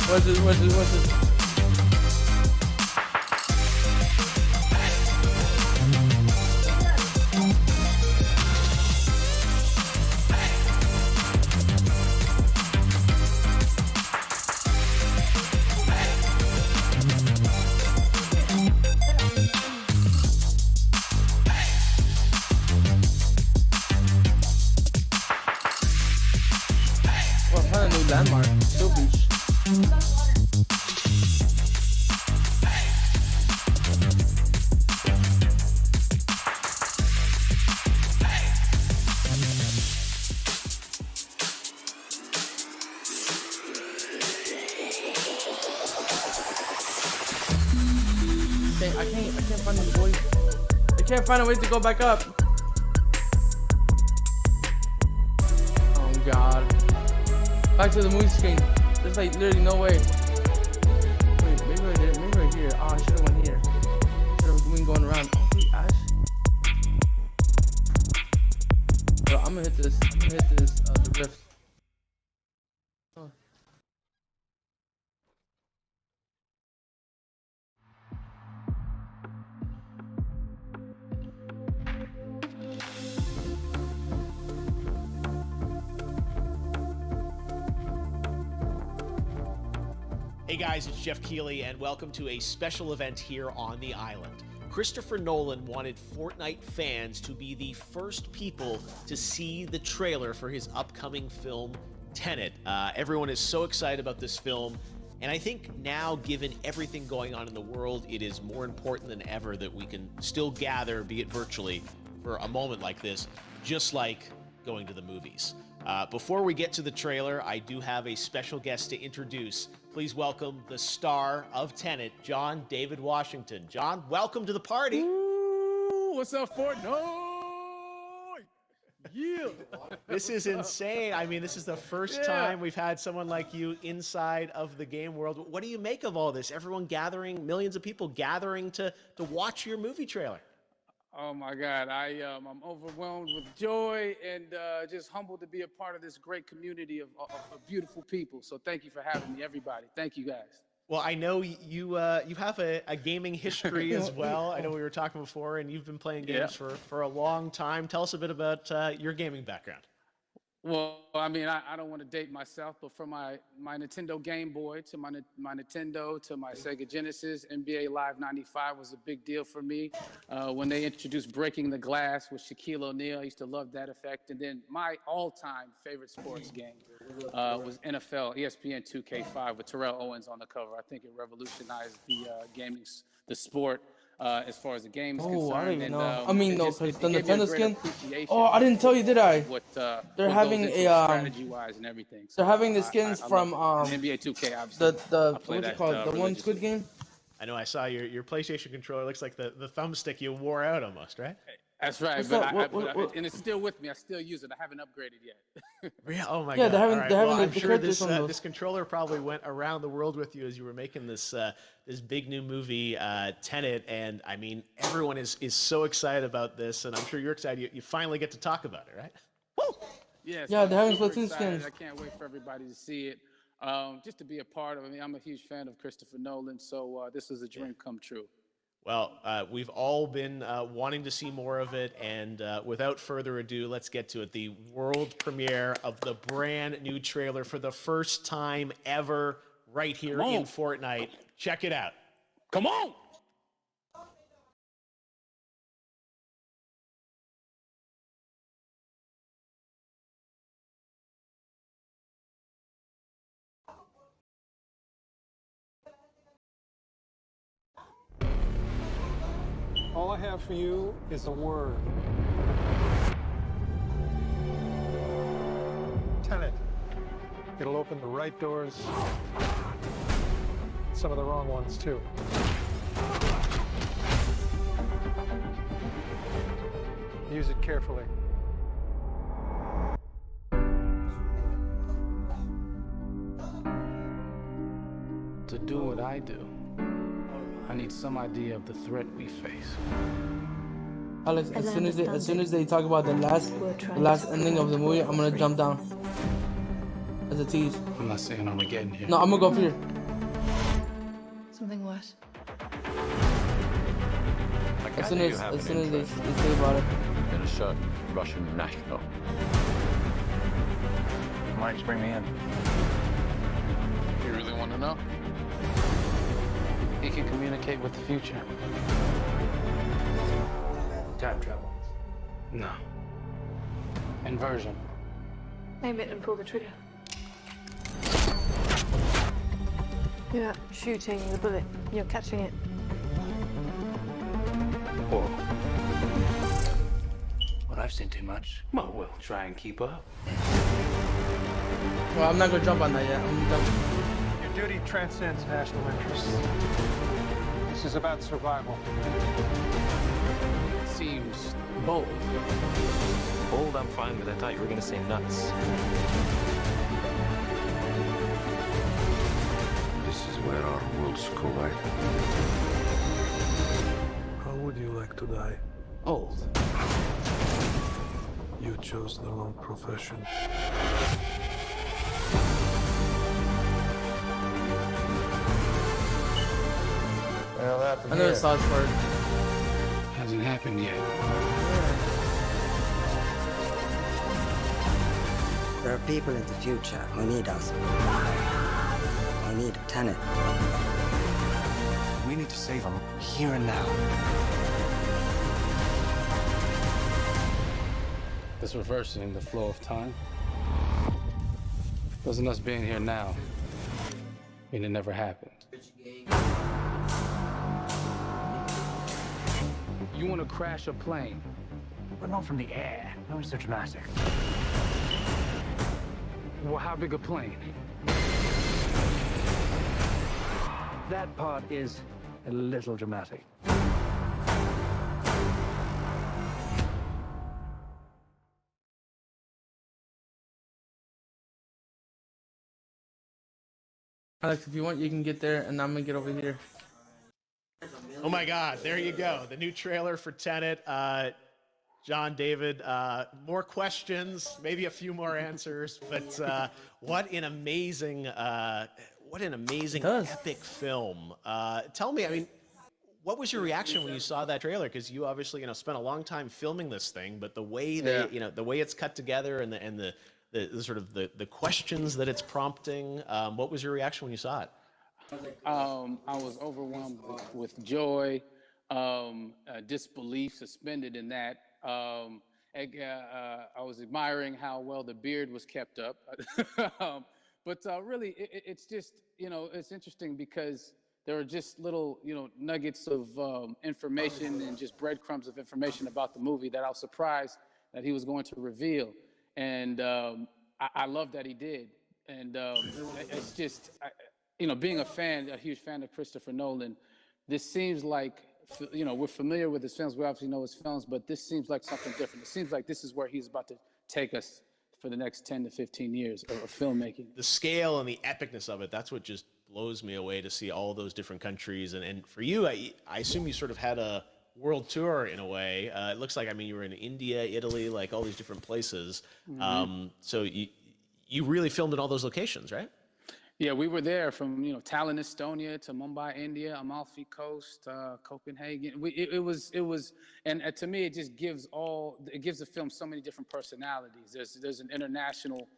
What's this? What's this? What's this? Well, I found a new landmark. Still beach. I can't find the boys. I can't find a way to go back up. Oh god. Back to the movie screen. There's like literally no way. Wait, maybe I did. Maybe right here. Oh, I should have went here. Should have been going around. Oh, wait, Ash. Bro, I'm gonna hit this. The rift. Oh. Hey guys, it's Jeff Keighley, and welcome to a special event here on the island. Christopher Nolan wanted Fortnite fans to be the first people to see the trailer for his upcoming film, Tenet. Everyone is so excited about this film, and I think now, given everything going on in the world, it is more important than ever that we can still gather, be it virtually, for a moment like this, just like going to the movies. Before we get to the trailer, I do have a special guest to introduce. Please welcome the star of Tenet, John David Washington. John, welcome to the party. Ooh, what's up, Fortnite? Yeah. This is insane. I mean, this is the first time we've had someone like you inside of the game world. What do you make of all this? Everyone gathering, millions of people gathering to watch your movie trailer. Oh my God, I'm overwhelmed with joy and just humbled to be a part of this great community of beautiful people. So thank you for having me, everybody. Thank you, guys. Well, I know you have a gaming history as well. I know we were talking before, and you've been playing games for a long time. Tell us a bit about your gaming background. Well, I mean, I don't want to date myself, but from my Nintendo Game Boy to my Nintendo to my Sega Genesis, NBA Live 95 was a big deal for me. When they introduced Breaking the Glass with Shaquille O'Neal, I used to love that effect. And then my all-time favorite sports game was NFL ESPN 2K5 with Terrell Owens on the cover. I think it revolutionized the sport. As far as the game is concerned. I don't even and, know. I mean, no, because the Nintendo skin. Oh, I didn't tell you, did I? They're having a strategy-wise and everything. So they're having the skins from NBA 2K. Obviously, what's it called? The one Squid Game. I know I saw your PlayStation controller. Looks like the thumbstick you wore out almost, right? That's right, and it's still with me. I still use it. I haven't upgraded yet. Oh my God! Yeah, they're having I'm the sure this this controller probably went around the world with you as you were making this this big new movie, Tenet, and I mean everyone is so excited about this, and I'm sure you're excited. You finally get to talk about it, right? Woo! Yes, yeah, they're having super Splatoon excited. skins. I can't wait for everybody to see it. Just to be a part of it. I mean, I'm a huge fan of Christopher Nolan, so this is a dream come true. Well, we've all been wanting to see more of it, and without further ado, let's get to it. The world premiere of the brand new trailer for the first time ever right here in Fortnite. Check it out. Come on! All I have for you is a word. Tenet. It'll open the right doors, some of the wrong ones too. Use it carefully. To do what I do, I need some idea of the threat we face. Alex, as soon as they talk about the last ending of the movie, I'm gonna jump down as a tease. I'm not saying Armageddon here. No, I'm gonna go up here. Something worse. As soon as they say about it. In a certain Russian national. Why don't you bring me in? You really want to know? He can communicate with the future. Time travel. No. Inversion. Aim it and pull the trigger. You're not shooting the bullet, you're catching it. Whoa. Well, I've seen too much. Well, we'll try and keep up. Well, I'm not gonna jump on that yet. I'm gonna Your duty transcends national interests. This is about survival. Seems bold. Bold, I'm fine with. I thought you were gonna say nuts. This is where our worlds collide. How would you like to die? Old. You chose the wrong profession. Well, that I never saw this part. Hasn't happened yet. There are people in the future who need us. We need Tenet. We need to save them here and now. This reversing the flow of time. Doesn't us being here now mean it never happened? You want to crash a plane? But not from the air. That was so dramatic. Well, how big a plane? That part is a little dramatic. Alex, if you want, you can get there, and I'm gonna get over here. Oh my God, there you go. The new trailer for Tenet. John, David, more questions, maybe a few more answers, but what an amazing epic film. Tell me, I mean, what was your reaction when you saw that trailer? Because you obviously, spent a long time filming this thing, but the way the way it's cut together and the sort of the questions that it's prompting, what was your reaction when you saw it? I was overwhelmed with joy, disbelief, suspended in that. I was admiring how well the beard was kept up. But really, it's just, it's interesting because there are just little, nuggets of information and just breadcrumbs of information about the movie that I was surprised that he was going to reveal. And I love that he did. And it's just, being a huge fan of Christopher Nolan, this seems like, we're familiar with his films. We obviously know his films, but this seems like something different. It seems like this is where he's about to take us for the next 10 to 15 years of filmmaking. The scale and the epicness of it, that's what just blows me away, to see all those different countries. And for you, I assume you sort of had a world tour in a way. It looks like, you were in India, Italy, like all these different places. Mm-hmm. So you really filmed in all those locations, right? Yeah, we were there from, Tallinn, Estonia to Mumbai, India, Amalfi Coast, Copenhagen. It was, and to me, it just gives the film so many different personalities. There's an international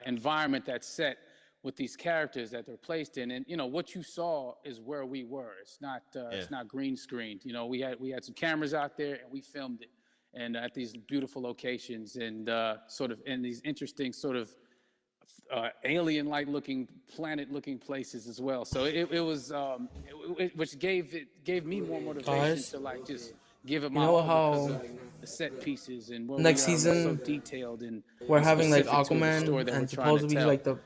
environment that's set with these characters that they're placed in, and what you saw is where we were. It's not green screened. We had some cameras out there and we filmed it, and at these beautiful locations and sort of in these interesting sort of alien-like looking, planet-looking places as well. So it was, which gave me more motivation to just give it my all because of the set pieces and where next season so detailed and we're having like Aquaman and supposedly like the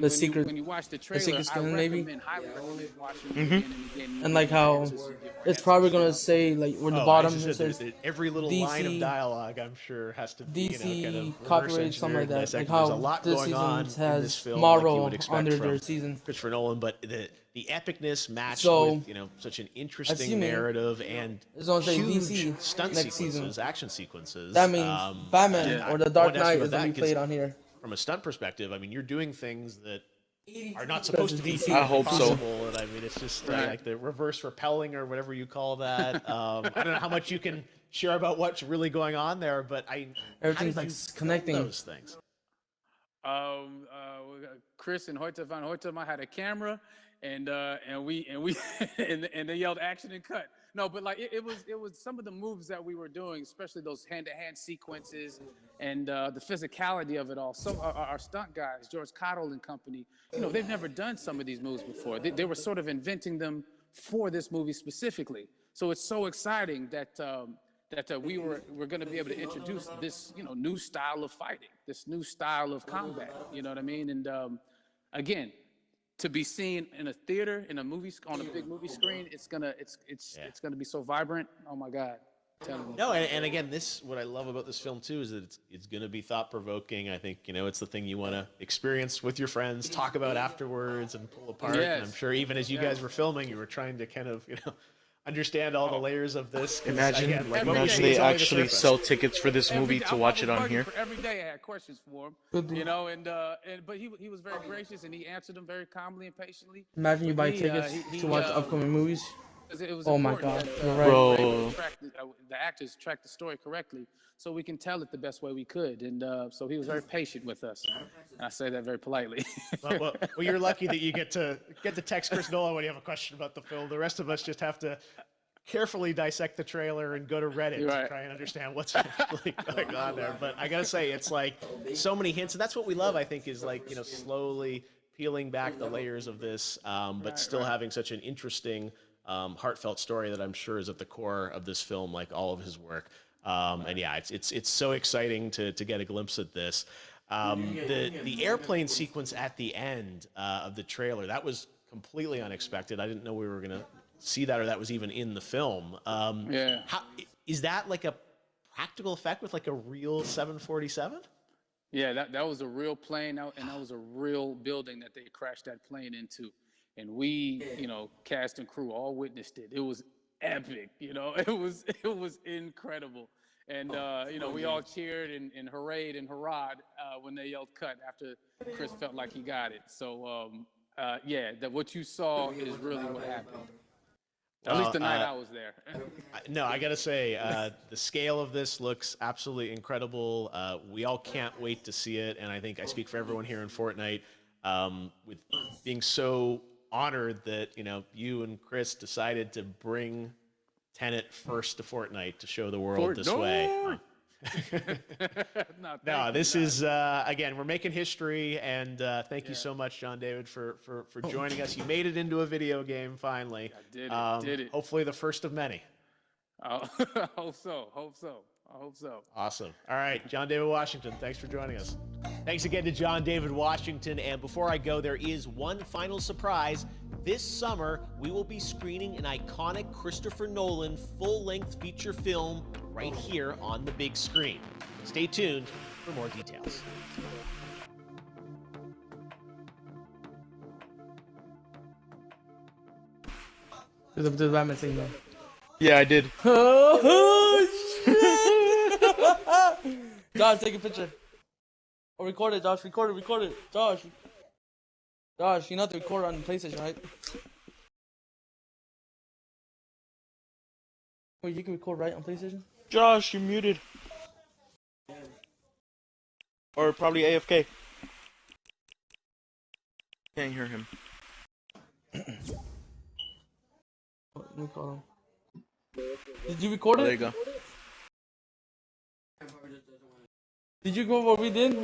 secret, when you watch the trailer, maybe. highly recommend watching it again and again. And like how it's probably gonna say like where the bottom it says every little DC, line of dialogue, I'm sure, has to be DC kind of copyright, something like that. Like how there's a lot this going on season in has this film, Marvel like you would expect under from their season. Christopher Nolan, but the epicness matched So, with such an interesting narrative and huge DC stunt next sequences, season. Action sequences. That means Batman or The Dark Knight is gonna be played on here. From a stunt perspective, you're doing things that are not supposed to be I hope so. possible. And I mean, it's just like the reverse repelling or whatever you call that. I don't know how much you can share about what's really going on there, but Everything's like connecting those things. Chris and Hoyte van Hoytema had a camera, and they yelled action and cut. No, but like it was some of the moves that we were doing, especially those hand-to-hand sequences and the physicality of it all. Some our stunt guys, George Cottle and company, they've never done some of these moves before. They were sort of inventing them for this movie specifically. So it's so exciting that we're going to be able to introduce this new style of fighting, this new style of combat. You know what I mean? And again, to be seen in a theater, in a movie, on a big movie screen, it's gonna be so vibrant. Oh my God! No, and again, what I love about this film too is that it's gonna be thought provoking. I think it's the thing you want to experience with your friends, talk about afterwards, and pull apart. Yes. And I'm sure even as you guys were filming, you were trying to kind of understand all the layers of this. Imagine, again, imagine they actually sell tickets for this movie to watch it on here. Every day I had questions for him, but he was very gracious and he answered them very calmly and patiently. Imagine you buy tickets to watch upcoming movies. It was oh my God, you're right. Bro. The actors tracked the story correctly, so we can tell it the best way we could. And so he was very patient with us. And I say that very politely. well, you're lucky that you get to text Chris Nolan when you have a question about the film. The rest of us just have to carefully dissect the trailer and go to Reddit to try and understand what's actually going on there. But I gotta say, it's like so many hints, and that's what we love. I think is like slowly peeling back the layers of this, but still having such an interesting, heartfelt story that I'm sure is at the core of this film, like all of his work. And yeah, it's so exciting to get a glimpse at this. The airplane sequence at the end of the trailer, that was completely unexpected. I didn't know we were gonna see that, or that was even in the film. How is that like a practical effect with like a real 747? Yeah, that was a real plane, and that was a real building that they crashed that plane into. And we, cast and crew all witnessed it. It was epic, it was incredible. And, we all cheered and hurrayed and hurrahed when they yelled cut after Chris felt like he got it. So, that what you saw is really what happened. At least the night I was there. No, I gotta say, the scale of this looks absolutely incredible. We all can't wait to see it, and I think I speak for everyone here in Fortnite with being so honored that you and Chris decided to bring Tenet first to Fortnite to show the world this way. No, this is again, we're making history, and thank you so much, John David, for joining us. You made it into a video game finally. I did it. Hopefully the first of many. Hope so. I hope so. Awesome. All right, John David Washington, thanks for joining us. Thanks again to John David Washington. And before I go, there is one final surprise. This summer, we will be screening an iconic Christopher Nolan full-length feature film right here on the big screen. Stay tuned for more details. There's a Batman thing though. Yeah, I did. Oh, shit. Josh, take a picture. Or record it, Josh. Record it. Josh, you know how to record on PlayStation, right? Wait, you can record right on PlayStation? Josh, you're muted. Or probably AFK. Can't hear him. Let me call him. Did you record it? Oh, there you go. Did you go what we did?